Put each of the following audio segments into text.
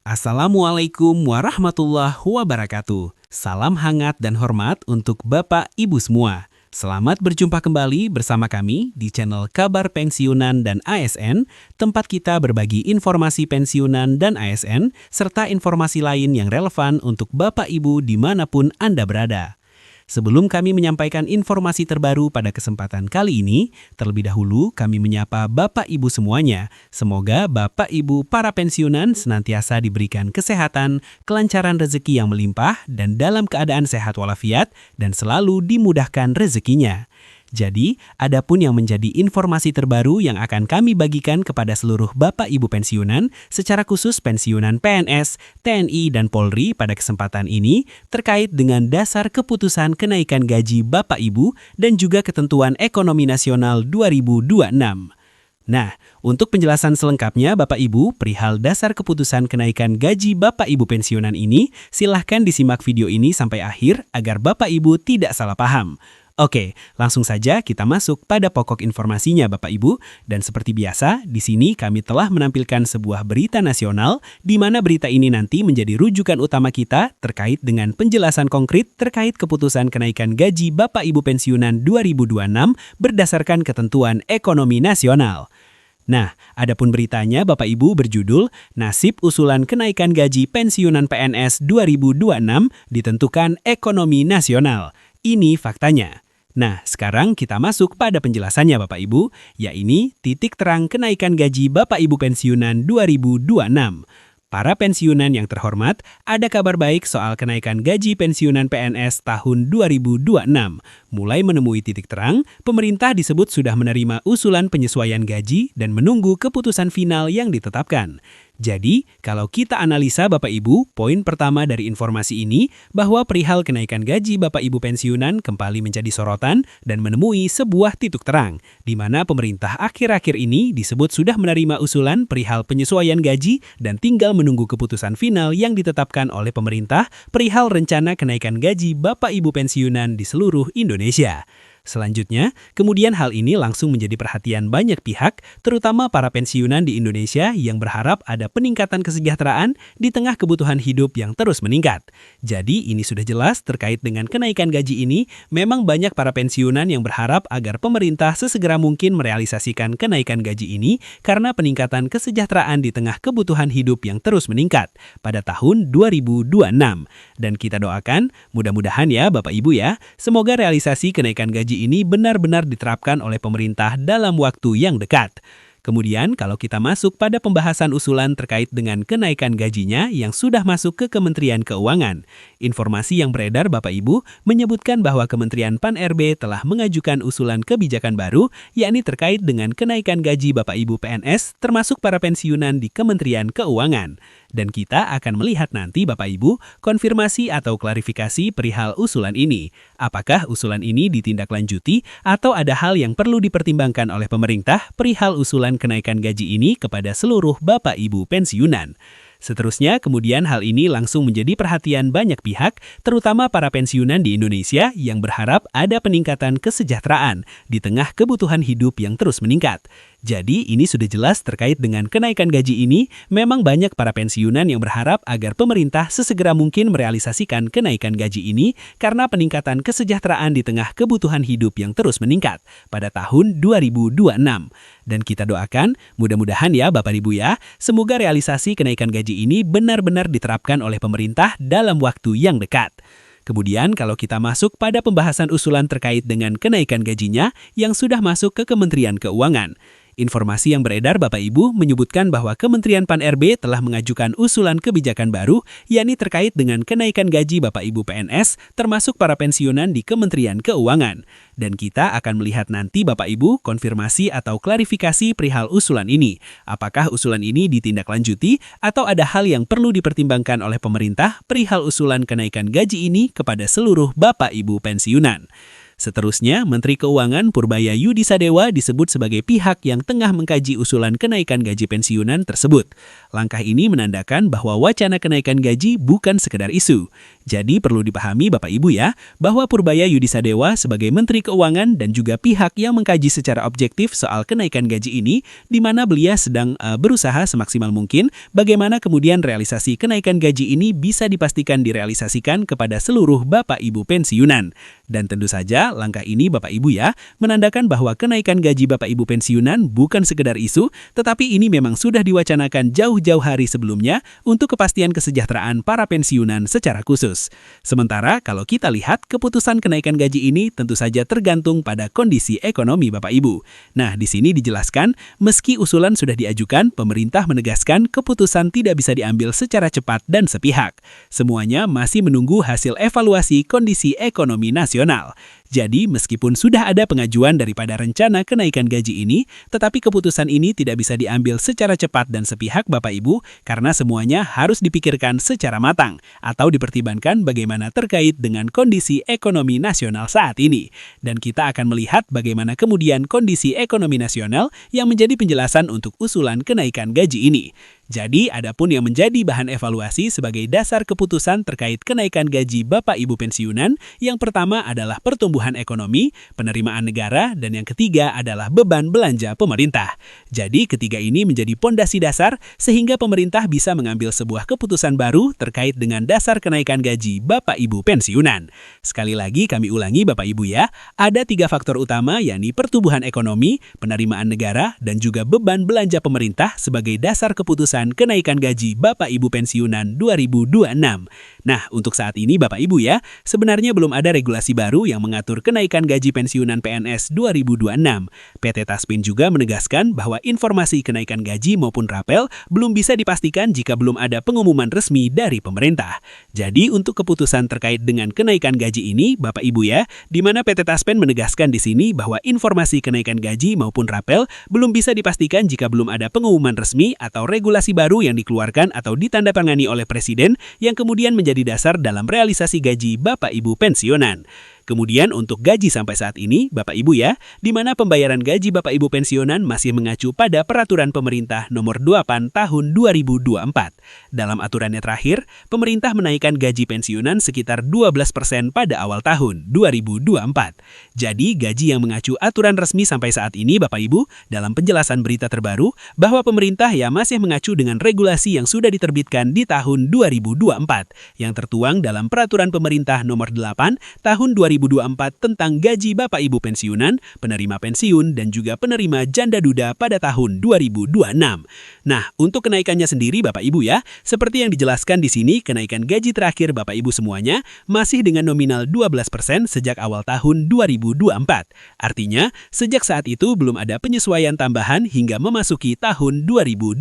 Assalamualaikum warahmatullahi wabarakatuh. Salam hangat dan hormat untuk Bapak Ibu semua. Selamat berjumpa kembali bersama kami di channel Kabar Pensiunan dan ASN, tempat kita berbagi informasi pensiunan dan ASN, serta informasi lain yang relevan untuk Bapak Ibu dimanapun Anda berada. Sebelum kami menyampaikan informasi terbaru pada kesempatan kali ini, terlebih dahulu kami menyapa Bapak Ibu semuanya. Semoga Bapak Ibu para pensiunan senantiasa diberikan kesehatan, kelancaran rezeki yang melimpah, dan dalam keadaan sehat walafiat, dan selalu dimudahkan rezekinya. Jadi, adapun yang menjadi informasi terbaru yang akan kami bagikan kepada seluruh Bapak Ibu pensiunan, secara khusus pensiunan PNS, TNI, dan Polri pada kesempatan ini, terkait dengan dasar keputusan kenaikan gaji Bapak Ibu dan juga ketentuan ekonomi nasional 2026. Nah, untuk penjelasan selengkapnya Bapak Ibu perihal dasar keputusan kenaikan gaji Bapak Ibu pensiunan ini, silahkan disimak video ini sampai akhir agar Bapak Ibu tidak salah paham. Oke, langsung saja kita masuk pada pokok informasinya Bapak Ibu, dan seperti biasa, di sini kami telah menampilkan sebuah berita nasional, di mana berita ini nanti menjadi rujukan utama kita terkait dengan penjelasan konkret terkait keputusan kenaikan gaji Bapak Ibu pensiunan 2026 berdasarkan ketentuan ekonomi nasional. Nah, adapun beritanya Bapak Ibu berjudul Nasib Usulan Kenaikan Gaji Pensiunan PNS 2026 Ditentukan Ekonomi Nasional. Ini faktanya. Nah, sekarang kita masuk pada penjelasannya Bapak Ibu, yaitu titik terang kenaikan gaji Bapak Ibu pensiunan 2026. Para pensiunan yang terhormat, ada kabar baik soal kenaikan gaji pensiunan PNS tahun 2026. Mulai menemui titik terang, pemerintah disebut sudah menerima usulan penyesuaian gaji dan menunggu keputusan final yang ditetapkan. Jadi, kalau kita analisa Bapak Ibu, poin pertama dari informasi ini bahwa perihal kenaikan gaji Bapak Ibu pensiunan kembali menjadi sorotan dan menemui sebuah titik terang, di mana pemerintah akhir-akhir ini disebut sudah menerima usulan perihal penyesuaian gaji dan tinggal menunggu keputusan final yang ditetapkan oleh pemerintah perihal rencana kenaikan gaji Bapak Ibu pensiunan di seluruh Indonesia. Selanjutnya, kemudian hal ini langsung menjadi perhatian banyak pihak, terutama para pensiunan di Indonesia yang berharap ada peningkatan kesejahteraan di tengah kebutuhan hidup yang terus meningkat. Jadi, ini sudah jelas terkait dengan kenaikan gaji ini, memang banyak para pensiunan yang berharap agar pemerintah sesegera mungkin merealisasikan kenaikan gaji ini karena peningkatan kesejahteraan di tengah kebutuhan hidup yang terus meningkat pada tahun 2026. Dan kita doakan, mudah-mudahan ya Bapak Ibu ya, semoga realisasi kenaikan gaji ini benar-benar diterapkan oleh pemerintah dalam waktu yang dekat. Kemudian, kalau kita masuk pada pembahasan usulan terkait dengan kenaikan gajinya yang sudah masuk ke Kementerian Keuangan. Informasi yang beredar Bapak Ibu menyebutkan bahwa Kementerian Pan-RB telah mengajukan usulan kebijakan baru, yakni terkait dengan kenaikan gaji Bapak Ibu PNS termasuk para pensiunan di Kementerian Keuangan. Dan kita akan melihat nanti Bapak Ibu konfirmasi atau klarifikasi perihal usulan ini. Apakah usulan ini ditindaklanjuti atau ada hal yang perlu dipertimbangkan oleh pemerintah perihal usulan kenaikan gaji ini kepada seluruh Bapak Ibu pensiunan. Seterusnya, kemudian hal ini langsung menjadi perhatian banyak pihak, terutama para pensiunan di Indonesia yang berharap ada peningkatan kesejahteraan di tengah kebutuhan hidup yang terus meningkat. Jadi, ini sudah jelas terkait dengan kenaikan gaji ini, memang banyak para pensiunan yang berharap agar pemerintah sesegera mungkin merealisasikan kenaikan gaji ini karena peningkatan kesejahteraan di tengah kebutuhan hidup yang terus meningkat pada tahun 2026. Dan kita doakan, mudah-mudahan ya Bapak Ibu ya, semoga realisasi kenaikan gaji ini benar-benar diterapkan oleh pemerintah dalam waktu yang dekat. Kemudian kalau kita masuk pada pembahasan usulan terkait dengan kenaikan gajinya yang sudah masuk ke Kementerian Keuangan. Informasi yang beredar Bapak Ibu menyebutkan bahwa Kementerian Pan-RB telah mengajukan usulan kebijakan baru, yakni terkait dengan kenaikan gaji Bapak Ibu PNS, termasuk para pensiunan di Kementerian Keuangan. Dan kita akan melihat nanti Bapak Ibu konfirmasi atau klarifikasi perihal usulan ini. Apakah usulan ini ditindaklanjuti atau ada hal yang perlu dipertimbangkan oleh pemerintah perihal usulan kenaikan gaji ini kepada seluruh Bapak Ibu pensiunan. Seterusnya, Menteri Keuangan Purbaya Yudisadewa disebut sebagai pihak yang tengah mengkaji usulan kenaikan gaji pensiunan tersebut. Langkah ini menandakan bahwa wacana kenaikan gaji bukan sekedar isu. Jadi perlu dipahami Bapak Ibu ya, bahwa Purbaya Yudisadewa sebagai Menteri Keuangan dan juga pihak yang mengkaji secara objektif soal kenaikan gaji ini, di mana beliau sedang berusaha semaksimal mungkin bagaimana kemudian realisasi kenaikan gaji ini bisa dipastikan direalisasikan kepada seluruh Bapak Ibu pensiunan. Dan tentu saja langkah ini Bapak Ibu ya, menandakan bahwa kenaikan gaji Bapak Ibu pensiunan bukan sekedar isu, tetapi ini memang sudah diwacanakan jauh-jauh hari sebelumnya untuk kepastian kesejahteraan para pensiunan secara khusus. Sementara kalau kita lihat keputusan kenaikan gaji ini tentu saja tergantung pada kondisi ekonomi Bapak Ibu. Nah, di sini dijelaskan, meski usulan sudah diajukan, pemerintah menegaskan keputusan tidak bisa diambil secara cepat dan sepihak. Semuanya masih menunggu hasil evaluasi kondisi ekonomi nasional. Jadi, meskipun sudah ada pengajuan daripada rencana kenaikan gaji ini, tetapi keputusan ini tidak bisa diambil secara cepat dan sepihak Bapak Ibu, karena semuanya harus dipikirkan secara matang, atau dipertimbangkan bagaimana terkait dengan kondisi ekonomi nasional saat ini. Dan kita akan melihat bagaimana kemudian kondisi ekonomi nasional yang menjadi penjelasan untuk usulan kenaikan gaji ini. Jadi, adapun yang menjadi bahan evaluasi sebagai dasar keputusan terkait kenaikan gaji Bapak Ibu pensiunan, yang pertama adalah pertumbuhan ekonomi, penerimaan negara, dan yang ketiga adalah beban belanja pemerintah. Jadi, ketiga ini menjadi pondasi dasar sehingga pemerintah bisa mengambil sebuah keputusan baru terkait dengan dasar kenaikan gaji Bapak Ibu pensiunan. Sekali lagi kami ulangi Bapak Ibu ya, ada 3 faktor utama yakni pertumbuhan ekonomi, penerimaan negara, dan juga beban belanja pemerintah sebagai dasar keputusan kenaikan gaji Bapak Ibu pensiunan 2026. Nah, untuk saat ini Bapak Ibu ya, sebenarnya belum ada regulasi baru yang mengatur kenaikan gaji pensiunan PNS 2026. PT Taspen juga menegaskan bahwa informasi kenaikan gaji maupun rapel belum bisa dipastikan jika belum ada pengumuman resmi dari pemerintah. Jadi, untuk keputusan terkait dengan kenaikan gaji ini, Bapak Ibu ya, di mana PT Taspen menegaskan di sini bahwa informasi kenaikan gaji maupun rapel belum bisa dipastikan jika belum ada pengumuman resmi atau regulasi baru yang dikeluarkan atau ditandatangani oleh Presiden yang kemudian menjadi dasar dalam realisasi gaji Bapak Ibu pensiunan. Kemudian untuk gaji sampai saat ini, Bapak Ibu ya, di mana pembayaran gaji Bapak Ibu pensiunan masih mengacu pada Peraturan Pemerintah Nomor 28 Tahun 2024. Dalam aturannya terakhir, pemerintah menaikkan gaji pensiunan sekitar 12% pada awal tahun 2024. Jadi gaji yang mengacu aturan resmi sampai saat ini Bapak Ibu, dalam penjelasan berita terbaru, bahwa pemerintah ya masih mengacu dengan regulasi yang sudah diterbitkan di tahun 2024, yang tertuang dalam Peraturan Pemerintah Nomor 8 Tahun 2024 tentang gaji Bapak Ibu pensiunan, penerima pensiun, dan juga penerima janda duda pada tahun 2026. Nah, untuk kenaikannya sendiri Bapak Ibu ya, seperti yang dijelaskan di sini, kenaikan gaji terakhir Bapak Ibu semuanya masih dengan nominal 12% sejak awal tahun 2024. Artinya, sejak saat itu belum ada penyesuaian tambahan hingga memasuki tahun 2026.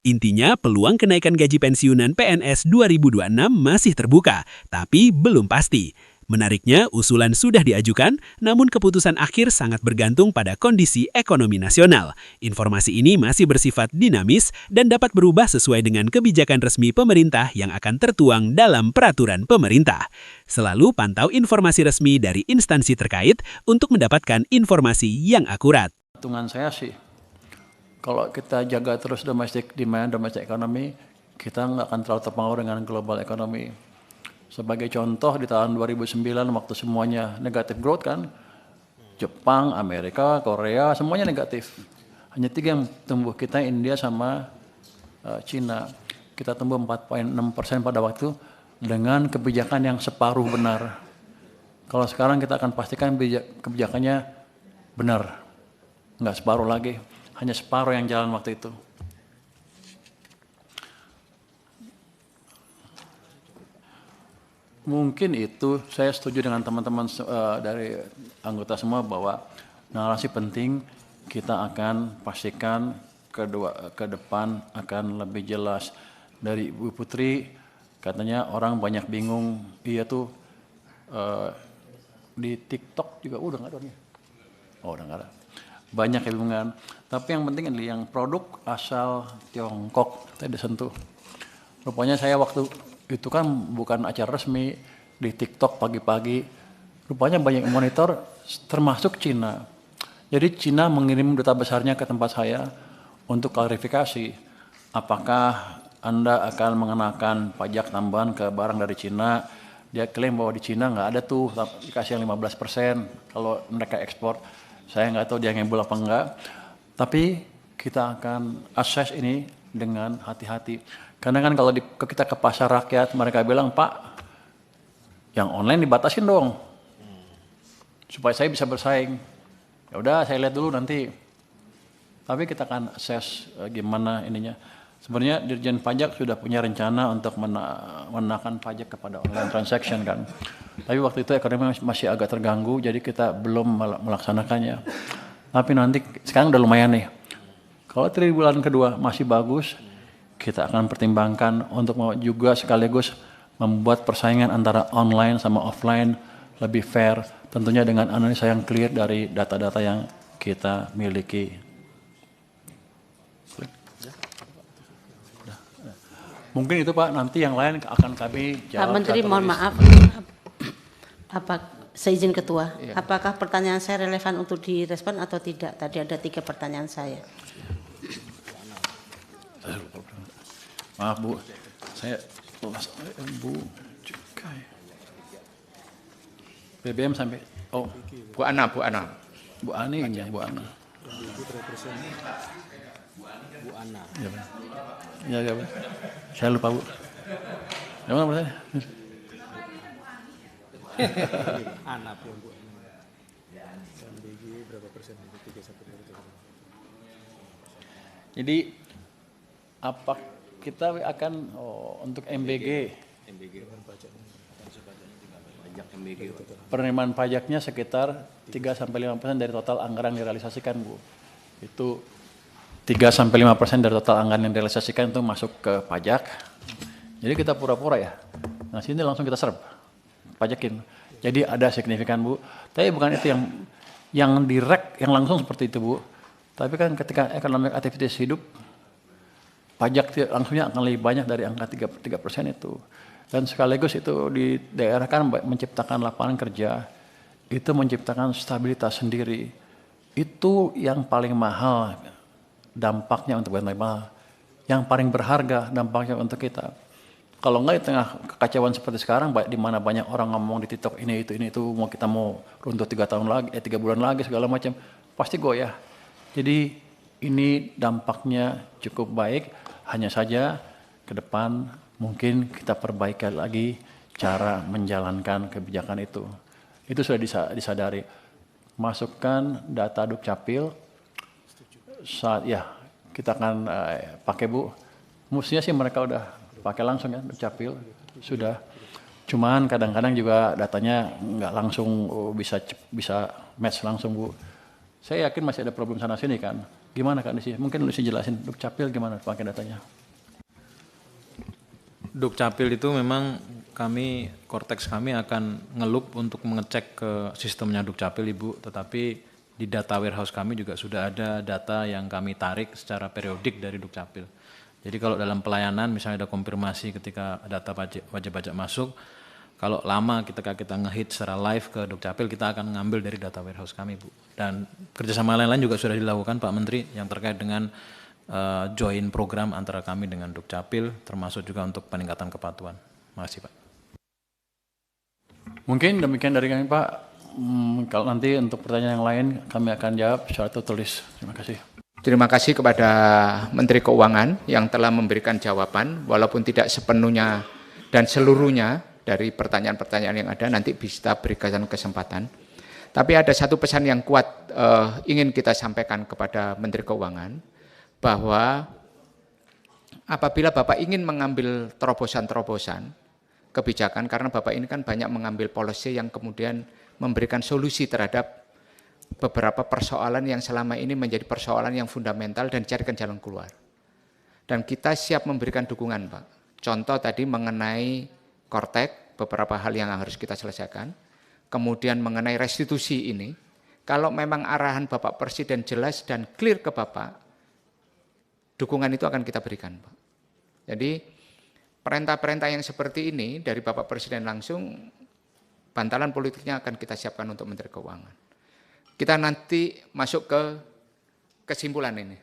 Intinya, peluang kenaikan gaji pensiunan PNS 2026 masih terbuka, tapi belum pasti. Menariknya, usulan sudah diajukan, namun keputusan akhir sangat bergantung pada kondisi ekonomi nasional. Informasi ini masih bersifat dinamis dan dapat berubah sesuai dengan kebijakan resmi pemerintah yang akan tertuang dalam peraturan pemerintah. Selalu pantau informasi resmi dari instansi terkait untuk mendapatkan informasi yang akurat. Hitungan saya sih, kalau kita jaga terus domestic demand, domestic economy, kita nggak akan terlalu terpengaruh dengan global economy. Sebagai contoh di tahun 2009 waktu semuanya negatif growth kan, Jepang, Amerika, Korea semuanya negatif. Hanya 3 yang tumbuh, kita India sama Cina. Kita tumbuh 4,6% pada waktu dengan kebijakan yang separuh benar. Kalau sekarang kita akan pastikan kebijakannya benar, nggak separuh lagi, hanya separuh yang jalan waktu itu. Mungkin itu saya setuju dengan teman-teman dari anggota semua bahwa narasi penting kita akan pastikan ke depan akan lebih jelas. Dari Ibu Putri katanya orang banyak bingung, iya tuh di TikTok juga udah nggak ada nih. Oh udah nggak ada. Banyak kebingungan. Tapi yang penting adalah yang produk asal Tiongkok tadi disentuh. Rupanya saya waktu itu kan bukan acara resmi di TikTok pagi-pagi rupanya banyak yang monitor termasuk Cina. Jadi Cina mengirim duta besarnya ke tempat saya untuk klarifikasi apakah Anda akan mengenakan pajak tambahan ke barang dari Cina. Dia klaim bahwa di Cina nggak ada tuh dikasih yang 15% kalau mereka ekspor. Saya nggak tahu dia ngebul apa enggak. Tapi kita akan assess ini dengan hati-hati. Karena kan kalau kita ke pasar rakyat, mereka bilang, Pak, yang online dibatasin dong. Supaya saya bisa bersaing. Ya udah, saya lihat dulu nanti. Tapi kita akan assess gimana ininya. Sebenarnya Dirjen Pajak sudah punya rencana untuk menaikkan pajak kepada online transaction kan. Tapi waktu itu ekonomi masih agak terganggu, jadi kita belum melaksanakannya. Tapi nanti sekarang udah lumayan nih. Kalau triwulan kedua masih bagus, kita akan pertimbangkan untuk juga sekaligus membuat persaingan antara online sama offline lebih fair, tentunya dengan analisa yang clear dari data-data yang kita miliki. Mungkin itu Pak, nanti yang lain akan kami jawab. Pak Menteri, mohon maaf, seizin Ketua, apakah pertanyaan saya relevan untuk direspon atau tidak? Tadi ada 3 pertanyaan saya. Maaf Bu, saya Bu cukai. BBM sampai, Bu Ana. Bu Ani ya, Bu Ana. Ya, saya lupa Bu. Yang mana pertanyaan? Ana Bu. MBG berapa persen? 3,1. Jadi apa kita akan untuk MBG penerimaan pajaknya sekitar 3-5% dari total anggaran yang direalisasikan Bu. Itu 3-5% dari total anggaran yang direalisasikan itu masuk ke pajak. Jadi kita pura-pura ya. Nah sini langsung kita serap, pajakin. Jadi ada signifikan Bu. Tapi bukan itu yang direct, yang langsung seperti itu Bu. Tapi kan ketika economic activities hidup, pajak langsungnya akan lebih banyak dari angka 3% itu. Dan sekaligus itu di daerah kan menciptakan lapangan kerja, itu menciptakan stabilitas sendiri. Itu yang paling mahal dampaknya untuk pemerintah, yang paling berharga dampaknya untuk kita. Kalau enggak di tengah kekacauan seperti sekarang, di mana banyak orang ngomong di TikTok ini itu, kita mau runtuh 3 bulan lagi segala macam, pasti goyah. Jadi ini dampaknya cukup baik, hanya saja ke depan mungkin kita perbaiki lagi cara menjalankan kebijakan itu. Itu sudah disadari. Masukkan data Dukcapil, saat ya kita akan pakai Bu. Mestinya sih mereka udah pakai langsung ya Dukcapil, sudah. Cuman kadang-kadang juga datanya nggak langsung bisa match langsung Bu. Saya yakin masih ada problem sana sini kan. Gimana kan sih? Mungkin lu sih jelasin Dukcapil gimana pakai datanya. Dukcapil itu memang Kortex kami akan ngelup untuk mengecek ke sistemnya Dukcapil Ibu, tetapi di data warehouse kami juga sudah ada data yang kami tarik secara periodik dari Dukcapil. Jadi kalau dalam pelayanan misalnya ada konfirmasi ketika data wajib pajak masuk, kalau lama ketika kita ngehit secara live ke Dukcapil, kita akan ngambil dari data warehouse kami Bu. Dan kerjasama lain-lain juga sudah dilakukan Pak Menteri yang terkait dengan join program antara kami dengan Dukcapil, termasuk juga untuk peningkatan kepatuhan. Terima kasih Pak. Mungkin demikian dari kami Pak. Kalau nanti untuk pertanyaan yang lain kami akan jawab secara tertulis. Terima kasih. Terima kasih kepada Menteri Keuangan yang telah memberikan jawaban, walaupun tidak sepenuhnya dan seluruhnya dari pertanyaan-pertanyaan yang ada, nanti bisa berikan kesempatan. Tapi ada satu pesan yang kuat ingin kita sampaikan kepada Menteri Keuangan, bahwa apabila Bapak ingin mengambil terobosan-terobosan kebijakan, karena Bapak ini kan banyak mengambil policy yang kemudian memberikan solusi terhadap beberapa persoalan yang selama ini menjadi persoalan yang fundamental dan carikan jalan keluar. Dan kita siap memberikan dukungan Pak. Contoh tadi mengenai Kortex, beberapa hal yang harus kita selesaikan. Kemudian mengenai restitusi ini, kalau memang arahan Bapak Presiden jelas dan clear ke Bapak, dukungan itu akan kita berikan Pak. Jadi perintah-perintah yang seperti ini dari Bapak Presiden langsung bantalan politiknya akan kita siapkan untuk Menteri Keuangan. Kita nanti masuk ke kesimpulan ini.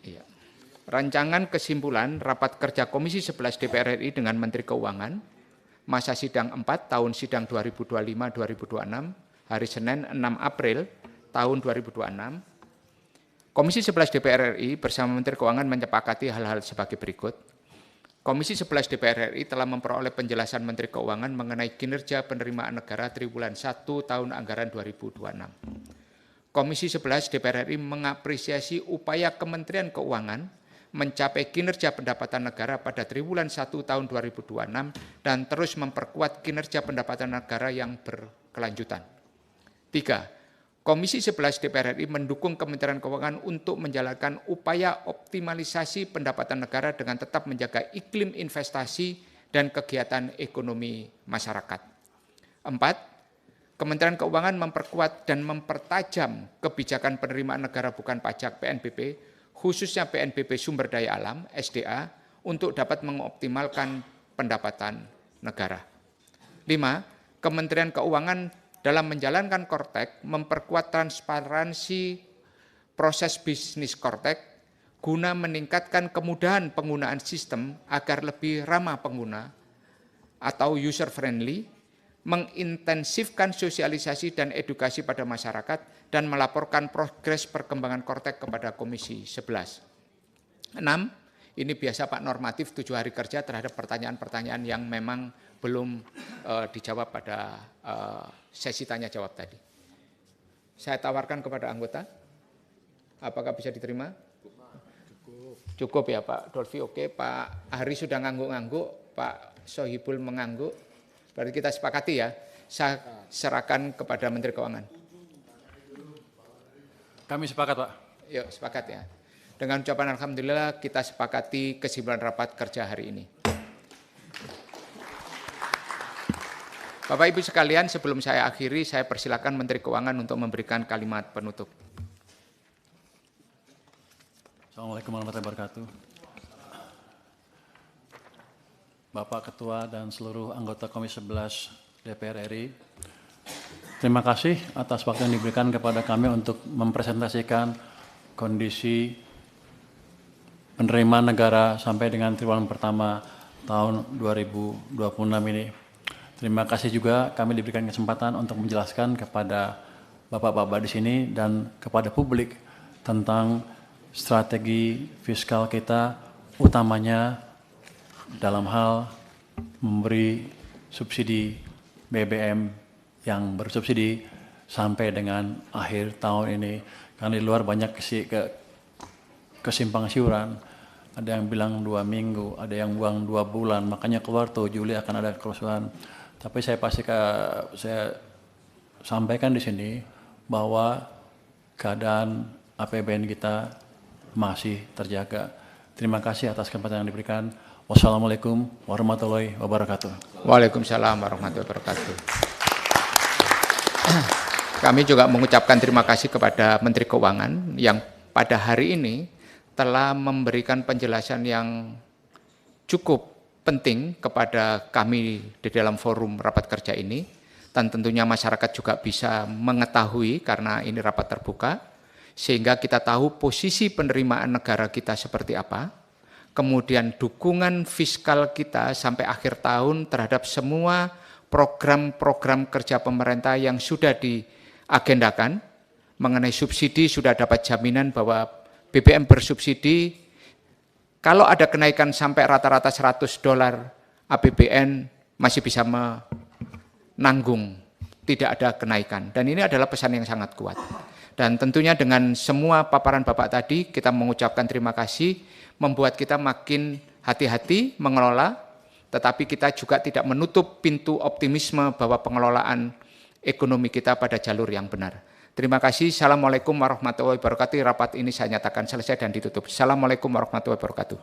Iya. Rancangan kesimpulan rapat kerja Komisi 11 DPR RI dengan Menteri Keuangan, masa sidang 4 tahun sidang 2025-2026, hari Senin 6 April tahun 2026. Komisi 11 DPR RI bersama Menteri Keuangan menyepakati hal-hal sebagai berikut. Komisi 11 DPR RI telah memperoleh penjelasan Menteri Keuangan mengenai kinerja penerimaan negara triwulan 1 tahun anggaran 2026. Komisi 11 DPR RI mengapresiasi upaya Kementerian Keuangan mencapai kinerja pendapatan negara pada triwulan 1 tahun 2026 dan terus memperkuat kinerja pendapatan negara yang berkelanjutan. 3. Komisi 11 DPR RI mendukung Kementerian Keuangan untuk menjalankan upaya optimalisasi pendapatan negara dengan tetap menjaga iklim investasi dan kegiatan ekonomi masyarakat. 4. Kementerian Keuangan memperkuat dan mempertajam kebijakan penerimaan negara bukan pajak PNBP, khususnya PNBP sumber daya alam, SDA, untuk dapat mengoptimalkan pendapatan negara. 5. Kementerian Keuangan dalam menjalankan Kortek memperkuat transparansi proses bisnis Kortek guna meningkatkan kemudahan penggunaan sistem agar lebih ramah pengguna atau user friendly, mengintensifkan sosialisasi dan edukasi pada masyarakat, dan melaporkan progres perkembangan Kortek kepada Komisi 11. 6. Ini biasa Pak normatif 7 hari kerja terhadap pertanyaan-pertanyaan yang memang belum dijawab pada sesi tanya jawab tadi. Saya tawarkan kepada anggota, apakah bisa diterima? Cukup ya Pak Dolfi, oke. Pak Hari sudah ngangguk-ngangguk, Pak Sohibul mengangguk. Berarti kita sepakati ya, saya serahkan kepada Menteri Keuangan. Kami sepakat, Pak. Yuk, sepakat ya. Dengan ucapan Alhamdulillah, kita sepakati kesimpulan rapat kerja hari ini. Bapak Ibu sekalian, sebelum saya akhiri, saya persilakan Menteri Keuangan untuk memberikan kalimat penutup. Assalamualaikum warahmatullahi wabarakatuh. Bapak Ketua dan seluruh anggota Komisi 11 DPR RI, terima kasih atas waktu yang diberikan kepada kami untuk mempresentasikan kondisi penerimaan negara sampai dengan triwulan pertama tahun 2026 ini. Terima kasih juga kami diberikan kesempatan untuk menjelaskan kepada Bapak-Bapak di sini dan kepada publik tentang strategi fiskal kita, utamanya dalam hal memberi subsidi BBM yang bersubsidi sampai dengan akhir tahun ini. Karena di luar banyak kesimpang siuran. Ada yang bilang 2 minggu, ada yang buang 2 bulan. Makanya keluar tuh Juli akan ada kerusuhan. Tapi saya saya sampaikan di sini bahwa keadaan APBN kita masih terjaga. Terima kasih atas kesempatan yang diberikan. Wassalamualaikum warahmatullahi wabarakatuh. Waalaikumsalam warahmatullahi wabarakatuh. Kami juga mengucapkan terima kasih kepada Menteri Keuangan yang pada hari ini telah memberikan penjelasan yang cukup penting kepada kami di dalam forum rapat kerja ini, dan tentunya masyarakat juga bisa mengetahui karena ini rapat terbuka, sehingga kita tahu posisi penerimaan negara kita seperti apa, kemudian dukungan fiskal kita sampai akhir tahun terhadap semua program-program kerja pemerintah yang sudah diagendakan. Mengenai subsidi sudah dapat jaminan bahwa BBM bersubsidi, kalau ada kenaikan sampai rata-rata $100, APBN masih bisa menanggung, tidak ada kenaikan. Dan ini adalah pesan yang sangat kuat. Dan tentunya dengan semua paparan Bapak tadi, kita mengucapkan terima kasih, membuat kita makin hati-hati mengelola, tetapi kita juga tidak menutup pintu optimisme bahwa pengelolaan ekonomi kita pada jalur yang benar. Terima kasih. Assalamualaikum warahmatullahi wabarakatuh. Rapat ini saya nyatakan selesai dan ditutup. Assalamualaikum warahmatullahi wabarakatuh.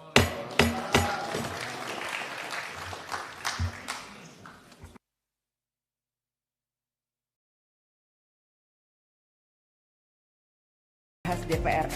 DPR